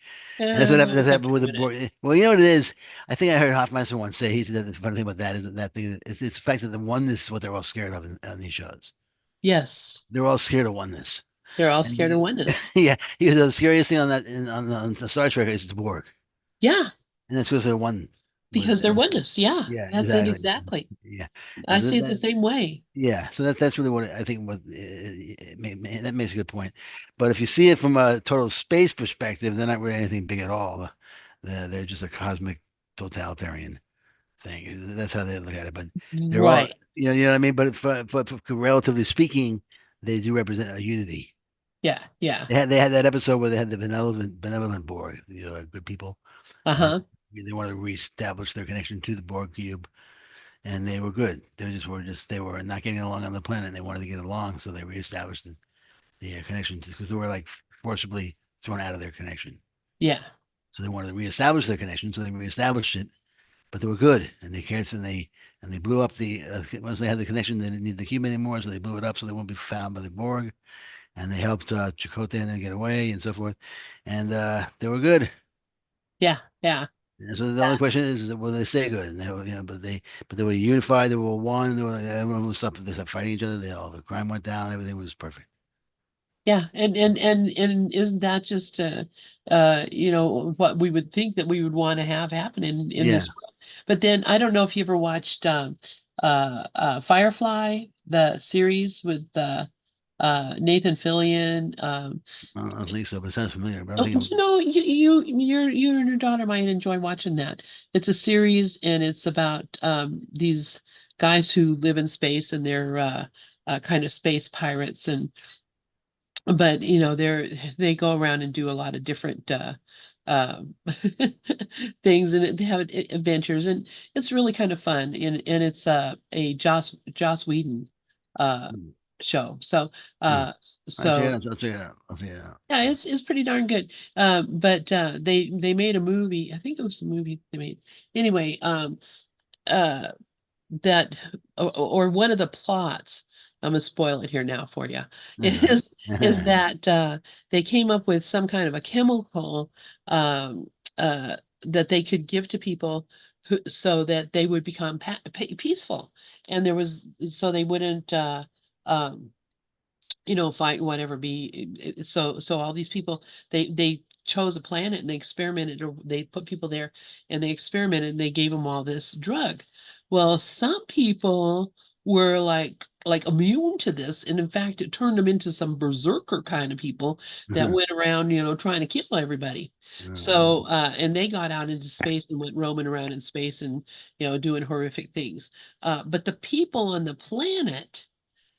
And that's we'll have to happened with the ruin it. board. Well, you know what it is? I think I heard Hoffmeister once say he said that the funny thing about that is that thing it's the fact that the oneness is what they're all scared of on these shows. Yes, They're all scared of oneness. they're all And scared of oneness. yeah, he was the scariest thing on the Star Trek is the Borg. Yeah, And that's because they're one with because they're oneness. Yeah, yeah, that's it exactly. So, exactly. yeah. I So see it the same way. yeah, so that's really what I think. What that makes a good point. But if you see it from a total space perspective, they're not really anything big at all. They're just a cosmic totalitarian thing. That's how they look at it. But they're all, Right. you know what I mean. But relatively speaking, they do represent a unity. Yeah, yeah. They had that episode where they had the benevolent Borg, good people, and Uh-huh. they wanted to reestablish their connection to the Borg cube, and they were good. They were not getting along on the planet. And they wanted to get along, so they reestablished the connection because they were like forcibly thrown out of their connection. Yeah. So they wanted to reestablish their connection, so they reestablished it. But they were good, and they cared, and they blew up the once they had the connection, they didn't need the human anymore, so they blew it up so they won't be found by the Borg, and they helped Chakotay and then get away and so forth, and they were good. Yeah, yeah. And so the only question is, will they stay good? And they were, but they were unified. They were one. They were everyone was stopped. They stopped fighting each other. All the crime went down. Everything was perfect. Yeah, and isn't that just what we would think that we would want to have happen in Yeah, this world? But then I don't know if you ever watched Firefly, the series with Nathan Fillion. I don't think so, but it sounds familiar. But I don't Oh, think. you and your daughter might enjoy watching that. It's a series and it's about these guys who live in space and they're kind of space pirates but they go around and do a lot of different um things, and they have adventures, and it's really kind of fun, and it's a Joss Whedon uh Mm. show. So Yeah. I'll check it so out. I'll check it out. I'll check it out. yeah, it's pretty darn good. But they made a movie. I think it was a movie they made. Anyway, uh that or one of the plots, I'm gonna spoil it here now for you, Uh, is that they came up with some kind of a chemical um, that they could give to people so that they would become peaceful, and there was so they wouldn't fight, whatever, so all these people, they chose a planet and they experimented, or they put people there and they experimented and they gave them all this drug. Well, some people were like immune to this, and in fact it turned them into some berserker kind of people that went around, trying to kill everybody. So and they got out into space and went roaming around in space and doing horrific things. But the people on the planet,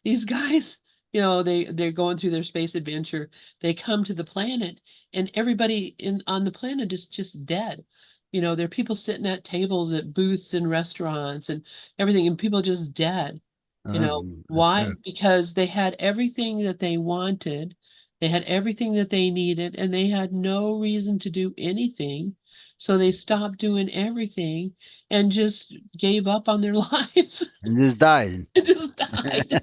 these guys, they're going through their space adventure. They come to the planet, and everybody in on the planet is just dead. There are people sitting at tables at booths and restaurants and everything, and people just dead. that's Why? terrible. Because they had everything that they wanted, they had everything that they needed, and they had no reason to do anything. So they stopped doing everything and just gave up on their lives. And just died. It just died.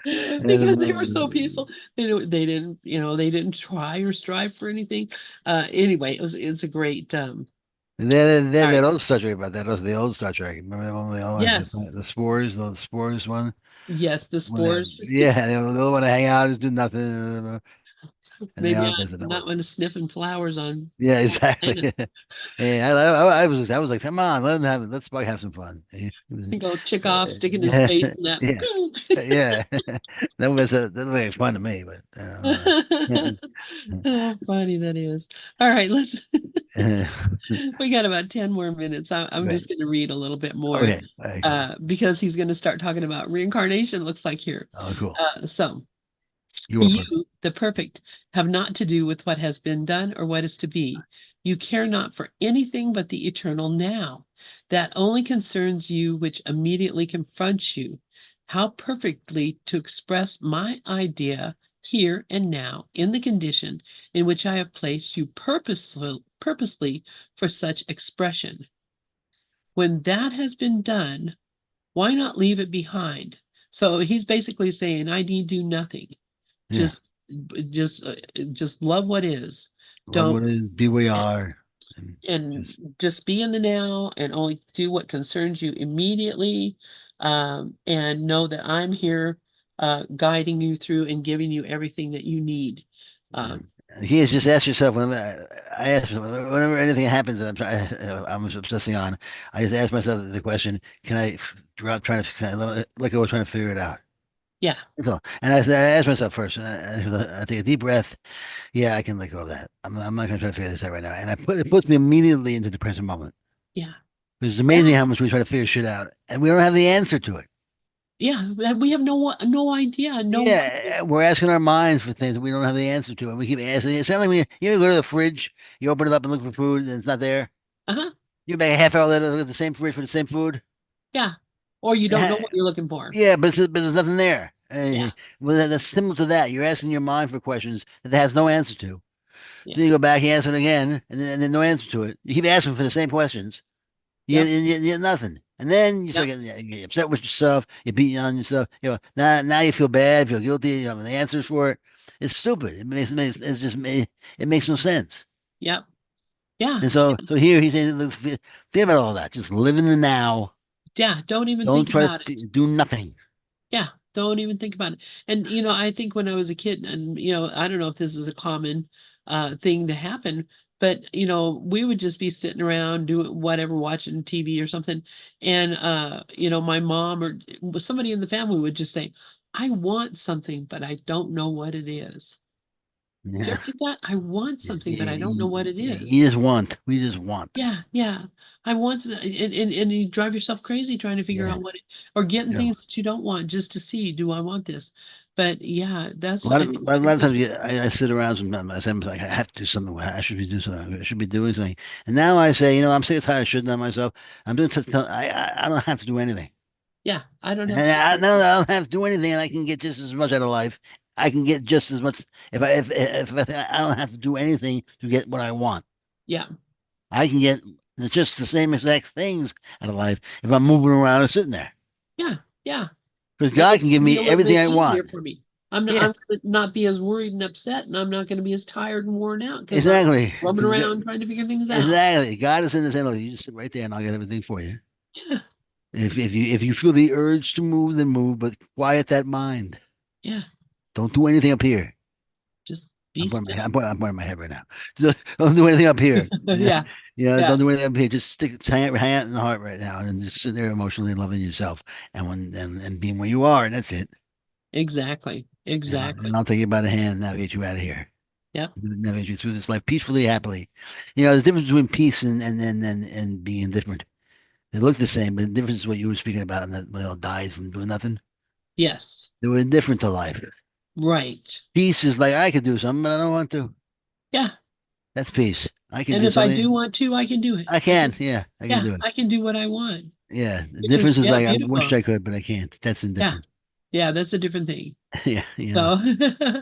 Because they were so peaceful. They didn't try or strive for anything. Anyway, it's a great They all had that right. old Star Trek about that. That was the old Star Trek. Remember that one? They all like Yes. the spores, the spores one. Yes, the When they, spores. yeah, they all want to hang out, just do nothing, and they Maybe all I'm this and that not was. one to sniffing flowers on Yeah, foreign exactly. planets. Yeah, I was like, come on, let them have it. Let's have some fun. Yeah, Go chick off, sticking his face in that. yeah, yeah. That was fun to me, but How funny that is. All right, let's we got about 10 more minutes. I'm right. just going to read a little bit more Okay. All right, cool. because he's going to start talking about reincarnation, looks like here. Oh, cool. So, You are perfect. you, the perfect, have not to do with what has been done or what is to be. You care not for anything but the eternal now. That only concerns you which immediately confronts you. How perfectly to express my idea here and now in the condition in which I have placed you purposely for such expression. When that has been done, why not leave it behind? So he's basically saying, I need do nothing. Yeah. Just, just, just love what is. Love Don't what is, be where you and, are, and and just just be in the now and only do what concerns you immediately. And know that I'm here, guiding you through and giving you everything that you need. yeah. Um, He is just ask yourself I ask myself, whenever anything happens that I'm obsessing on, I just ask myself the question, can I drop trying to can I let go of trying to figure it out? yeah, That's all. And I ask myself first, I take a deep breath. Yeah, I can let go of that. I'm not going to try to figure this out right now. And it puts me immediately into the present moment. yeah, It's yeah, amazing how much we try to figure shit out, and we don't have the answer to it. yeah. We have no idea, no way. Yeah, we're asking our minds for things that we don't have the answer to, and we keep asking. It's kind of like when you ever go to the fridge, you open it up and look for food, and it's not there. Uh-huh. You make a half hour later, look at the same fridge for the same food. Yeah. Or you don't know Ha- what you're looking for. Yeah, but there's nothing there. Yeah, Well, that's similar to that. You're asking your mind for questions that it has no answer to. yeah, Then you go back, you answer it again, and then no answer to it. You keep asking for the same questions. yep, You get nothing. And then you start yep, getting upset with yourself. You're beating on yourself. Now you feel bad, feel guilty. You have the answers for it. It's stupid. It's just it makes no sense. yep, yeah, And so here he's saying, look, forget about all that. Just live in the now. yeah. Don't even Don't think try to about it. do nothing. Yeah, don't even think about it. And I think when I was a kid, and I don't know if this is a common thing to happen, but we would just be sitting around doing whatever, watching TV or something, and my mom or somebody in the family would just say, "I want something, but I don't know what it is." Do you Yeah. ever get that? I want Yeah. something, but I don't know what it You is. just want. We just want. Yeah, yeah. I want some, and you drive yourself crazy trying to figure Yeah. out or getting Yeah. things that you don't want just to see, do I want this? But yeah, A that's, lot I of, think a it's lot of times important. I sit around sometimes. I say, I'm like, I have to do something. I should be doing something. I should be doing something. And now I say, I'm sick and tired of shitting on myself. I'm doing. I don't have to do anything. Yeah, I don't And have to do now anything. that I don't have to do anything, and I can get just as much out of life. I can get just as much if I don't have to do anything to get what I want. Yeah, I can get just the same exact things out of life if I'm moving around and sitting there. yeah, yeah. Because And God it's can give gonna be me a little everything bit I easier want. for me. Yeah, I'm gonna not be as worried and upset, and I'm not gonna be as tired and worn out because I'm exactly. roaming around trying to figure things out. Exactly. God is in the saying, look, you just sit right there and I'll get everything for you. Yeah, If you feel the urge to move, then move, but quiet that mind. yeah. Don't do anything up here. Just be still. I'm pointing my head right now. Don't do anything up here. Yeah, Don't yeah, do anything up here. Just hang out in the heart right now, and just sit there emotionally loving yourself, and being where you are, and that's it. exactly, And exactly. I'll take you by the hand and navigate you out of here, Yep. navigate you through this life peacefully, happily. There's a difference between peace and being indifferent. They look the same, but the difference is what you were speaking about, and that they all died from doing nothing. Yes. They were indifferent to life. Right. Peace is like I could do something, but I don't want to. Yeah. That's peace. I can And do if I do something. want to, I can do it. I can. Yeah, I can Yeah, do it. I can do what I want, Yeah. The which is, difference is yeah, like I wish beautiful. I could, but I can't. That's Yeah. indifferent. Yeah, that's a different thing. Yeah. Yeah.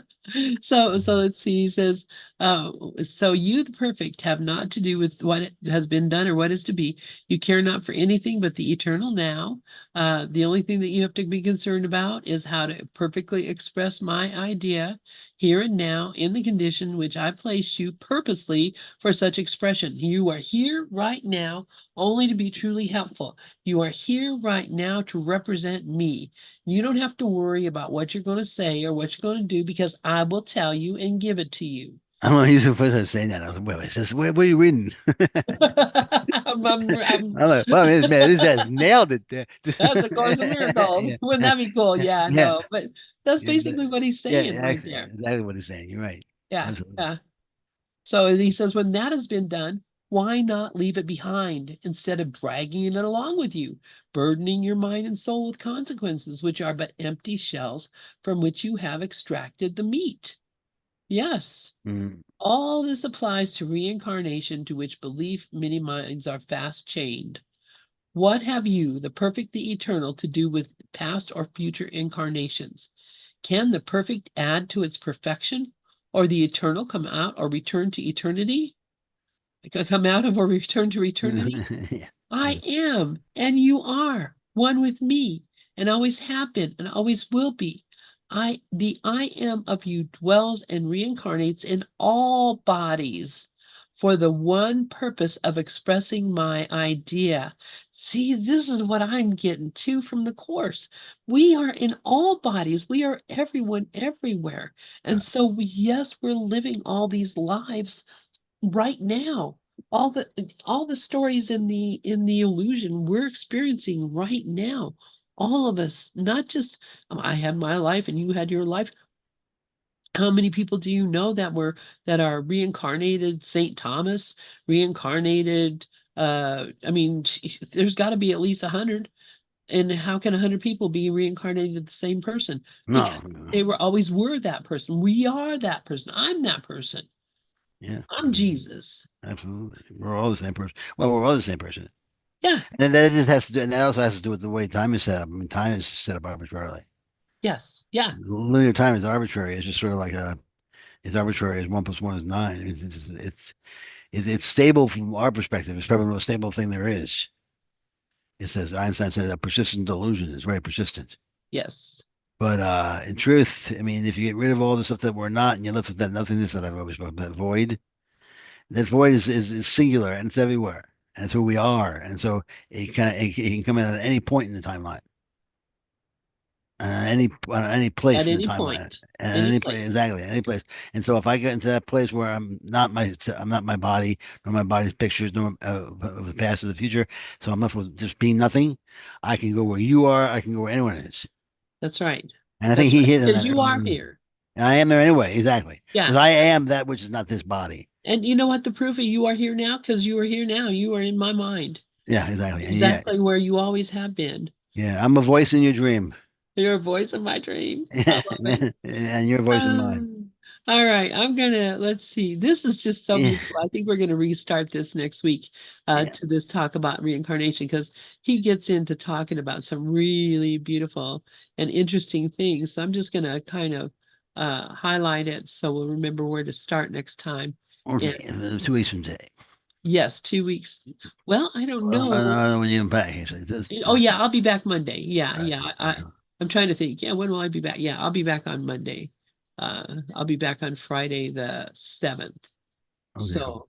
So, so let's see. He says, uh, "So you, the perfect, have not to do with what has been done or what is to be. You care not for anything but the eternal now. The only thing that you have to be concerned about is how to perfectly express my idea here and now in the condition which I placed you purposely for such expression. You are here right now only to be truly helpful. You are here right now to represent me. You don't have to worry about what you're going to say or what you're going to do because I will tell you and give it to you." I'm not using the first time saying that. I was like, wait, it says, where are you reading? I'm, I'm like, wow, man, this guy's nailed it there. that's a Course in Miracles. Yeah. Wouldn't that be cool? Yeah, Yeah. no, but that's Yeah. basically what he's Yeah. saying right there. Exactly what he's saying. You're right. Yeah, Absolutely. yeah. So he says, when that has been done, why not leave it behind instead of dragging it along with you, burdening your mind and soul with consequences which are but empty shells from which you have extracted the meat? Yes. Mm. All this applies to reincarnation, to which belief many minds are fast chained. What have you, the perfect, the eternal, to do with past or future incarnations? Can the perfect add to its perfection, or the eternal come out or return to eternity? Come out of or return to eternity? Yeah. I am, and you are, one with me, and always have been, and always will be. The I am of you dwells and reincarnates in all bodies for the one purpose of expressing my idea. See, this is what I'm getting to from the Course. We are in all bodies. We are everyone everywhere. And so, yes, we're living all these lives right now. All the stories in the illusion we're experiencing right now. All of us, not just I had my life and you had your life. How many people do you know that are reincarnated Saint Thomas, reincarnated I mean, there's got to be at least 100. And how can 100 people be reincarnated the same person? Because No. they always were that person. We are that person. I'm that person. Yeah. I'm Jesus. Absolutely. We're all the same person. Well, we're all the same person. Yeah. And that just has to do, and that also has to do with the way time is set up. I mean, time is set up arbitrarily. Yes. Yeah. Linear time is arbitrary. It's just sort of like it's arbitrary as one plus one is nine. It's stable from our perspective. It's probably the most stable thing there is. It says Einstein said a persistent delusion is very persistent. Yes. But in truth, I mean, if you get rid of all the stuff that we're not, and you're left with that nothingness that I've always spoken, that void is singular and it's everywhere, and it's who we are. And so it can come in at any point in the timeline, any At place in the any timeline, point, and any any place place. exactly any place. And so if I get into that place where I'm not my body, nor my body's pictures, nor of the past or the future, so I'm left with just being nothing. I can go where you are. I can go where anyone is. That's right. And I think That's he right. hit on Because that you are earlier. here. I am there anyway, exactly. Yeah. Because I am that which is not this body. And you know what the proof of you are here now? Because you are here now. You are in my mind. Yeah, exactly. And yeah, Exactly where you always have been. yeah, I'm a voice in your dream. You're a voice of my dream. I love it. And your voice in mine. All right, let's see. This is just so Yeah, beautiful. I think we're gonna restart this next week yeah. to this talk about reincarnation because he gets into talking about some really beautiful and interesting things. So I'm just gonna kind of highlight it so we'll remember where to start next time. And Okay, 2 weeks from today. yes, 2 weeks. Well, I don't know. When you're back, actually. Oh yeah, I'll be back Monday. Yeah, Uh, yeah. I'm trying to think. Yeah, when will I be back? Yeah, I'll be back on Monday. I'll be back on Friday the 7th. okay, cool. So